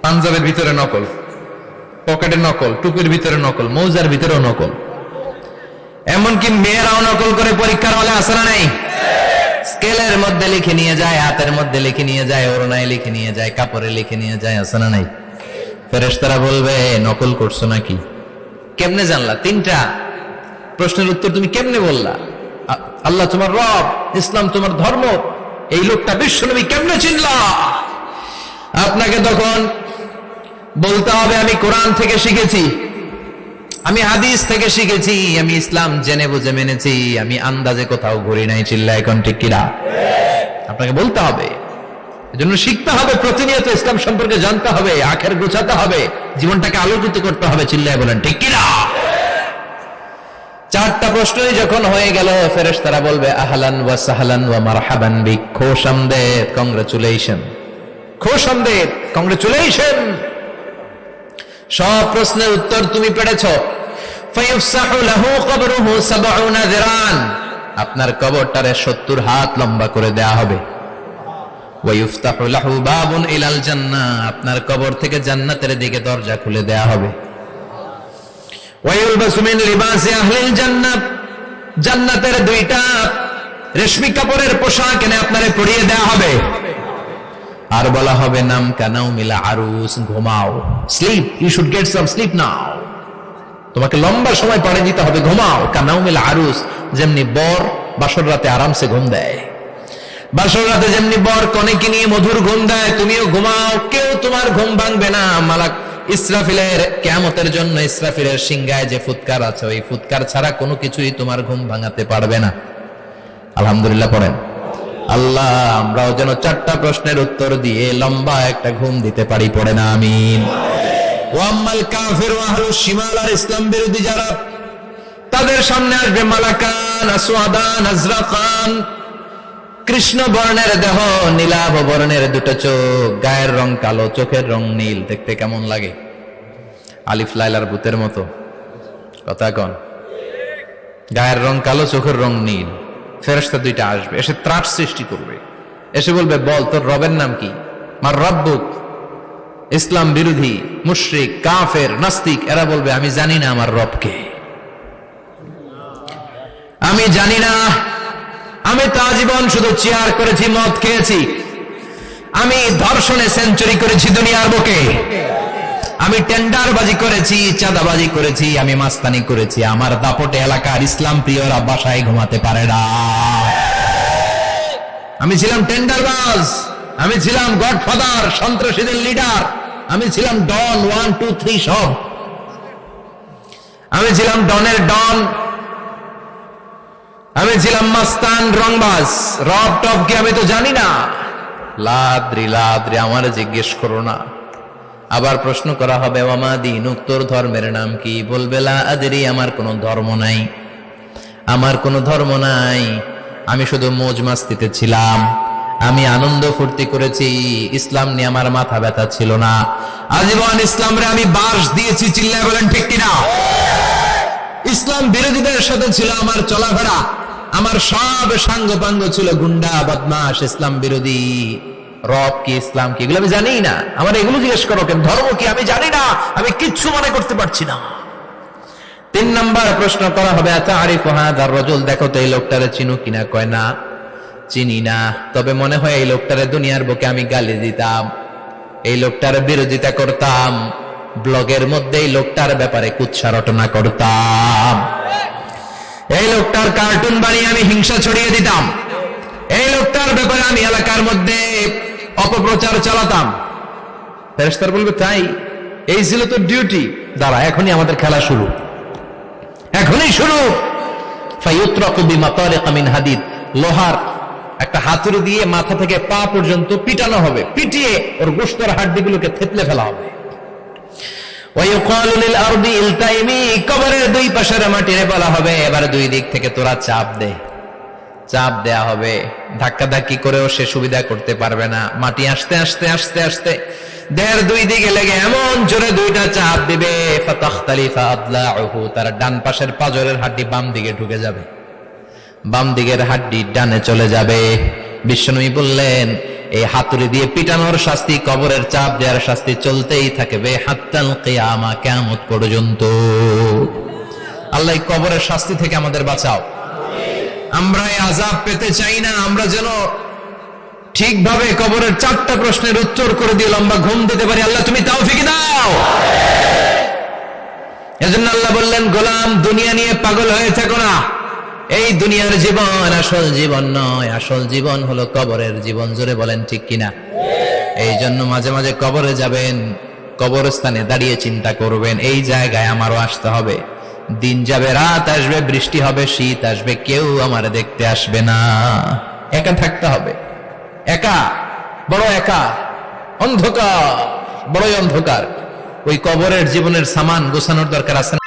পাঞ্জাবের ভিতরে নকল, পকেটে নকল, টুপির ভিতরে নকল, মৌজার ভিতরেও নকল, এমনকি মেয়েরাও নকল করে পরীক্ষার হলে আসে না নাই? স্কেলের মধ্যে লিখে নিয়ে যায়, হাতের মধ্যে লিখে নিয়ে যায়, ওড়নায় লিখে নিয়ে যায়, কাপড়ে লিখে নিয়ে যায়, আসে না নাই? ফেরেশতারা বলবে নকল করছো নাকি? কেমনে জানলা? তিনটা প্রশ্নের উত্তর তুমি কেমনে বললা? আল্লাহ তোমার রব, ইসলাম তোমার ধর্ম, এই লোকটা বিশ্বনবী কেমনে চিনলা? আপনাকে তখন বলতে হবে আমি কোরআন থেকে শিখেছি, আমি হাদিস থেকে শিখেছি, আমি ইসলাম জেনে বুঝে মেনেছি, আমি আন্দাজে কোথাও ঘুরি নাই। চিল্লায় এখন ঠিক কিনা? আপনাকে বলতে হবে, এজন্য শিখতে হবে, প্রতিনিয়ত ইসলাম সম্পর্কে জানতে হবে, আখের গোছাতে হবে, জীবনটাকে আলোকিত করতে হবে। চিল্লায় বলেন ঠিক কিনা? চারটা প্রশ্নই যখন হয়ে গেল, ফেরেশতারা বলবে আহলান ওয়া সাহলান ওয়া মারহাবান বিক, খোশামদেদ, কংগ্রাচুলেশন, খোশামদেদ, কংগ্রাচুলেশন, সব প্রশ্নের উত্তর তুমি পেরেছো। ফায়ুফসাহু লাহু কবরুহু ৭০ যিরান, আপনার কবরটারে ৭০ হাত লম্বা করে দেয়া হবে। ওয়া ইফতাহু লাহু বাবুন ইলাল জান্নাহ, আপনার কবর থেকে জান্নাতের দিকে দরজা খুলে দেয়া হবে। ওয়া ইলবাসু মিন লিবাসি আহলিল জান্নাহ, জান্নাতের দুইটা রেশমি কাপড়ের পোশাক এনে আপনারে পরিয়ে দেয়া হবে। আর বলা হবে নাম কানাও মিলা আরুস, ঘুমাও, sleep, you should get some sleep now, তোমাকে লম্বা সময় পরে দিতে হবে, ঘুমাও। কানাও মিলা আরুস, যেমনি বর বাসর রাতে আরামসে ঘুম দেয়, বাসর রাতে যেমনি বর কনেকে নিয়ে মধুর ঘুম দেয়, তুমিও ঘুমাও, কেউ তোমার ঘুম ভাঙবে না। মালাক ইসরাফিলের কিয়ামতের জন্য ইসরাফিলের সিংহায় যে ফুৎকার আছে, ওই ফুৎকার ছাড়া কোনো কিছুই তোমার ঘুম ভাঙাতে পারবে না। আলহামদুলিল্লাহ পড়েন। আল্লাহ আমরাও যেন চারটা প্রশ্নের উত্তর দিয়ে লম্বা একটা ঘুম দিতে পারি, পড়ে না আমিন। ওয়াম্মাল কাফির ওয়া আহলুশ শিমাল, আর ইসলাম বিরোধী যারা, তাদের সামনে আসবে মালাকান আসওয়াদান আজরাকান, কৃষ্ণ বর্ণের দেহ, নীলাভ বর্ণের দুটো চোখ, গায়ের রং কালো, চোখের রং নীল, দেখতে কেমন লাগে? আলিফ লাইলার ভূতের মতো, কথা কন। গায়ের রং কালো, চোখের রং নীল। ফেরেশতা দুইটা আসবে, এসে ত্রাস সৃষ্টি করবে, এসে বলবে বল তোর রবের নাম কি? মার রব্বুক। ইসলাম বিরোধী মুশরিক, কাফের, নাস্তিক এরা বলবে আমি জানি না আমার রবকে, আমি জানি না, আমি তো আজীবন শুধু চেয়ার করেছি, মদ খেয়েছি, আমি ধর্ষণে সেঞ্চুরি করেছি দুনিয়ার বুকে, আমি টেন্ডারবাজি করেছি, চাঁদাবাজি করেছি, আমি মাস্তানি করেছি, আমার দাপটে এলাকার ইসলাম প্রিয়রা বাসায় ঘুমাতে পারে না। আমি ছিলাম টেন্ডারবাজ, আমি ছিলাম গডফাদার, সন্ত্রাসীদের লিডার, আমি ছিলাম ডন 1 2 3 সব, আমি ছিলাম ডনের ডন, আমি ছিলাম মাস্তান, রংবাজ, রব টপ কি আমি তো জানি না। লাদ্রি লাদ্রি, আমার জিজ্ঞেস করো না। আবার প্রশ্ন করা হবে ওয়ামা দীনুক, তোর ধর্মের নাম কি? বলবে লা আদরি, আমার কোনো ধর্ম নাই, আমার কোনো ধর্ম নাই, আমি শুধু মৌজ মাস্তিতে ছিলাম, আমি আনন্দ ফুর্তি করেছি, ইসলাম নিয়ে আমার মাথা ব্যথা ছিল না, আজীবন ইসলামরে আমি বাস দিয়েছি। চিল্লায় বলেন ঠিক কিনা? ইসলাম বিরোধীদের সাথে ছিল আমার চলাফেরা, আমার সব সাঙ্গপাঙ্গ ছিল গুন্ডা বদমাশ, ইসলাম বিরোধী। রব কি, ইসলাম কি, এগুলো আমি জানি না, আমার এগুলো জিজ্ঞেস করো কেন? ধর্ম কি আমি জানি না, আমি কিচ্ছু মনে করতে পারছি না। 3 নাম্বার প্রশ্ন করা হবে আতারিফু হাযার রাজুল, দেখো তো এই লোকটারে চিনো কিনা? কয় না, চিনি না, তবে মনে হয় এই লোকটারে দুনিয়ার বুকে আমি গালি দিতাম, এই লোকটার বিরোধিতা করতাম, ব্লগের মধ্যে এই লোকটার ব্যাপারে কুৎসা রটনা করতাম, এই লোকটার কার্টুন বানিয়ে আমি হিংসা ছড়িয়ে দিতাম, এই লোকটার ব্যাপারে আমি এলাকার মধ্যে অপপ্রচার চালাতাম। ফেরেশতারা বলবে তাই, এই ছিল তো ডিউটি, দাঁড়া এখনই আমাদের খেলা শুরু, এখনই শুরু। ফায়ুতরাকু বিমাতারিকা মিন হাদিদ, লোহার একটা হাতুড়ি দিয়ে মাথা থেকে পা পর্যন্ত পিটানো হবে, পিটিয়ে ওর গোশতের হাড্ডিগুলোকে থেতলে ফেলা হবে। ওয়ায়ুকালু লিল আরদি ইলতাইমি, কবরের দুই পাশের মাটিরে বলা হবে এবার দুই দিক থেকে তোরা চাপ দে, চাপ দেয়া হবে, ধাক্কা ধাক্কি করেও সে সুবিধা করতে পারবে না, মাটি আস্তে আস্তে আস্তে আস্তে দেহের দুই দিকে লেগে এমন জোরে দুইটা চাপ দিবে, ফাতাখতালিফা আদলাউহু, তার ডান পাশের পাজরের হাড্ডি বাম দিকে ঢুকে যাবে, বাম দিকের হাড্ডি ডানে চলে যাবে। বিশ্বনবী বললেন এই হাতুড়ি দিয়ে পিটানোর শাস্তি, কবরের চাপ দেওয়ার শাস্তি চলতেই থাকবে হাত্তাল কিয়ামা, কিয়ামত পর্যন্ত। আল্লাহ এই কবরের শাস্তি থেকে আমাদের বাঁচাও। আমরা এই আযাব পেতে চাই না, আমরা যেন ঠিকভাবে কবরের 4টা প্রশ্নের উত্তর করে দিয়ে লম্বা ঘুম দিতে পারি। আল্লাহ তুমি তৌফিক দাও। এজন্য আল্লাহ বললেন, গোলাম দুনিয়া নিয়ে পাগল হয়ে থেকো না। এই দুনিয়ার জীবন আসল জীবন নয়, আসল জীবন হলো কবরের জীবন। জোরে বলেন ঠিক কিনা? এই জন্য মাঝে মাঝে কবরে যাবেন, কবরস্থানে দাঁড়িয়ে চিন্তা করবেন, এই জায়গায় আমারও আসতে হবে। দিন যাবে, রাত আসবে, বৃষ্টি হবে, শীত আসবে, কেউ আমার দেখতে আসবে না। একা থাকতে হবে, একা, বড় একা, অন্ধকার, বড়ই অন্ধকার। ওই কবরের জীবনের সামান গোছানোর দরকার আছে না?